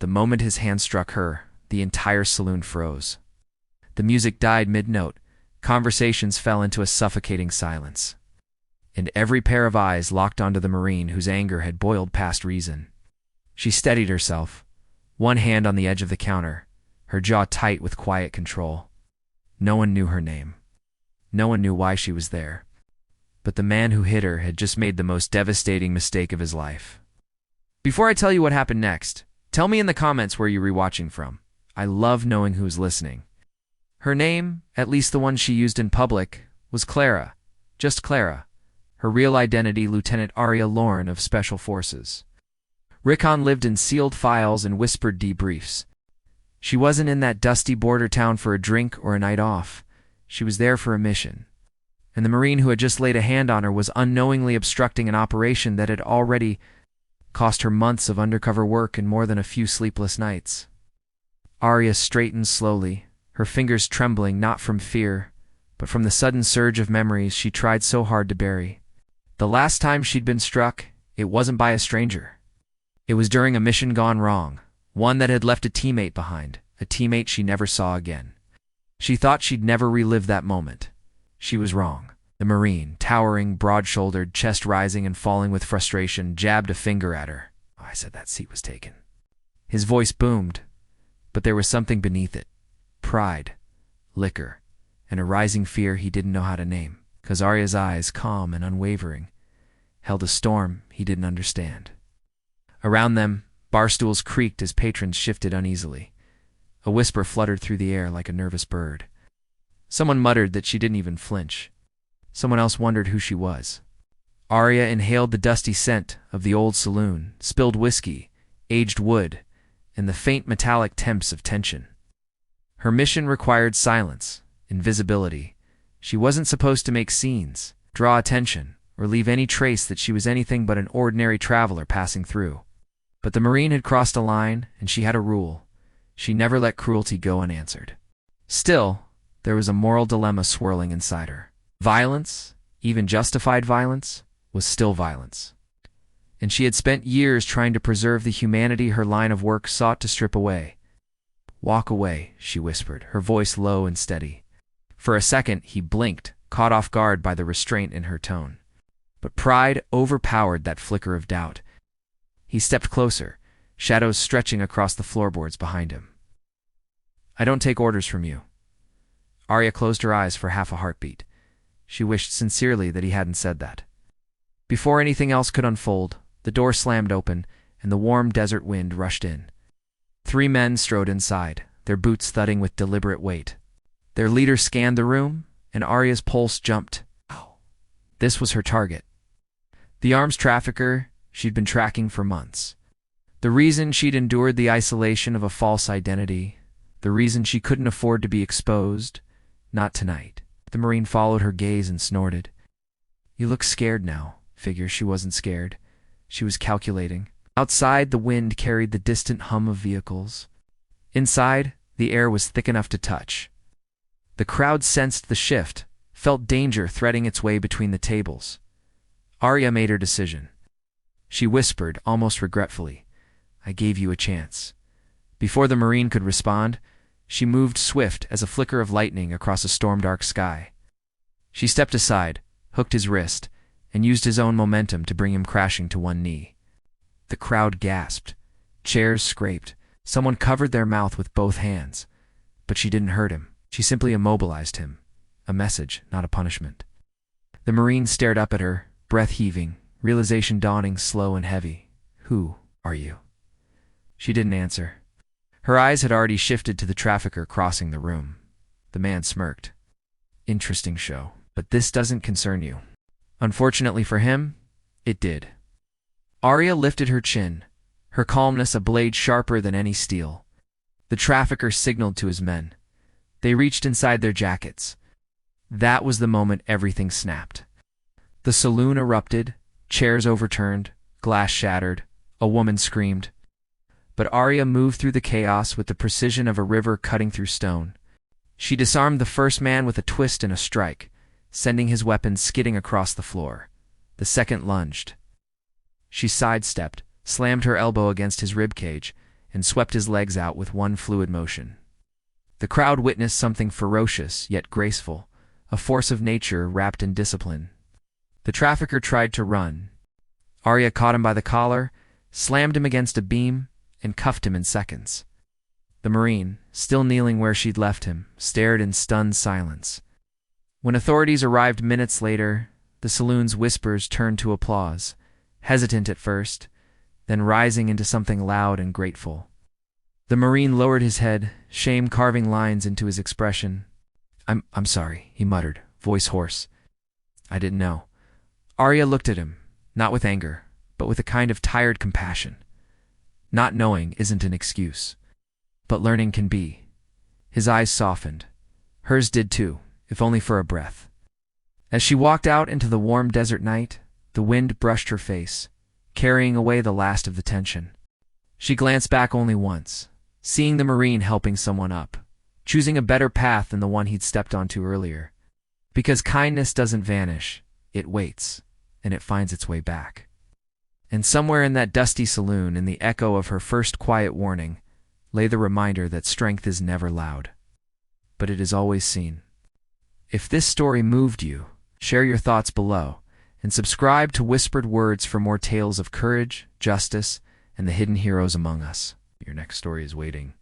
The moment his hand struck her, the entire saloon froze. The music died mid-note, conversations fell into a suffocating silence, and every pair of eyes locked onto the Marine whose anger had boiled past reason. She steadied herself, one hand on the edge of the counter, her jaw tight with quiet control. No one knew her name. No one knew why she was there. But the man who hit her had just made the most devastating mistake of his life. Before I tell you what happened next, tell me in the comments where you're rewatching from. I love knowing who's listening. Her name, at least the one she used in public, was Clara. Just Clara. Her real identity, Lieutenant Aria Lauren of Special Forces. Rickon lived in sealed files and whispered debriefs. She wasn't in that dusty border town for a drink or a night off. She was there for a mission. And the Marine who had just laid a hand on her was unknowingly obstructing an operation that had already cost her months of undercover work and more than a few sleepless nights. Aria straightened slowly, her fingers trembling not from fear, but from the sudden surge of memories she tried so hard to bury. The last time she'd been struck, it wasn't by a stranger. It was during a mission gone wrong, one that had left a teammate behind, a teammate she never saw again. She thought she'd never relive that moment. She was wrong. The Marine, towering, broad-shouldered, chest rising and falling with frustration, jabbed a finger at her. Oh, I said that seat was taken. His voice boomed, but there was something beneath it. Pride, liquor, and a rising fear he didn't know how to name, because Aria's eyes, calm and unwavering, held a storm he didn't understand. Around them, bar stools creaked as patrons shifted uneasily. A whisper fluttered through the air like a nervous bird. Someone muttered that she didn't even flinch. Someone else wondered who she was. Aria inhaled the dusty scent of the old saloon, spilled whiskey, aged wood, and the faint metallic temps of tension. Her mission required silence, invisibility. She wasn't supposed to make scenes, draw attention, or leave any trace that she was anything but an ordinary traveler passing through. But the Marine had crossed a line, and she had a rule. She never let cruelty go unanswered. Still, there was a moral dilemma swirling inside her. Violence, even justified violence, was still violence. And she had spent years trying to preserve the humanity her line of work sought to strip away. "Walk away," she whispered, her voice low and steady. For a second, he blinked, caught off guard by the restraint in her tone. But pride overpowered that flicker of doubt. He stepped closer, shadows stretching across the floorboards behind him. "I don't take orders from you." Aria closed her eyes for half a heartbeat. She wished sincerely that he hadn't said that. Before anything else could unfold, the door slammed open, and the warm desert wind rushed in. 3 men strode inside, their boots thudding with deliberate weight. Their leader scanned the room, and Aria's pulse jumped. This was her target. The arms trafficker she'd been tracking for months. The reason she'd endured the isolation of a false identity. The reason she couldn't afford to be exposed. Not tonight. The Marine followed her gaze and snorted. "You look scared now." Figure she wasn't scared. She was calculating. Outside, the wind carried the distant hum of vehicles. Inside, the air was thick enough to touch. The crowd sensed the shift, felt danger threading its way between the tables. Aria made her decision. She whispered, almost regretfully, "I gave you a chance." Before the Marine could respond, she moved swift as a flicker of lightning across a storm-dark sky. She stepped aside, hooked his wrist, and used his own momentum to bring him crashing to one knee. The crowd gasped. Chairs scraped. Someone covered their mouth with both hands. But she didn't hurt him. She simply immobilized him. A message, not a punishment. The Marine stared up at her, breath heaving, realization dawning slow and heavy. "Who are you?" She didn't answer. Her eyes had already shifted to the trafficker crossing the room. The man smirked. "Interesting show, but this doesn't concern you." Unfortunately for him, it did. Aria lifted her chin, her calmness a blade sharper than any steel. The trafficker signaled to his men. They reached inside their jackets. That was the moment everything snapped. The saloon erupted, chairs overturned, glass shattered, a woman screamed. But Aria moved through the chaos with the precision of a river cutting through stone. She disarmed the first man with a twist and a strike, sending his weapon skidding across the floor. The second lunged. She sidestepped, slammed her elbow against his ribcage, and swept his legs out with one fluid motion. The crowd witnessed something ferocious yet graceful, a force of nature wrapped in discipline. The trafficker tried to run. Arya caught him by the collar, slammed him against a beam, and cuffed him in seconds. The Marine, still kneeling where she'd left him, stared in stunned silence. When authorities arrived minutes later, the saloon's whispers turned to applause, hesitant at first, then rising into something loud and grateful. The Marine lowered his head, shame carving lines into his expression. I'm sorry, he muttered, voice hoarse. I didn't know. Arya looked at him, not with anger, but with a kind of tired compassion. Not knowing isn't an excuse, but learning can be. His eyes softened. Hers did too, if only for a breath. As she walked out into the warm desert night, the wind brushed her face, carrying away the last of the tension. She glanced back only once, seeing the Marine helping someone up, choosing a better path than the one he'd stepped onto earlier. Because kindness doesn't vanish, it waits, and it finds its way back. And somewhere in that dusty saloon, in the echo of her first quiet warning, lay the reminder that strength is never loud, but it is always seen. If this story moved you, share your thoughts below, and subscribe to Whispered Words for more tales of courage, justice, and the hidden heroes among us. Your next story is waiting.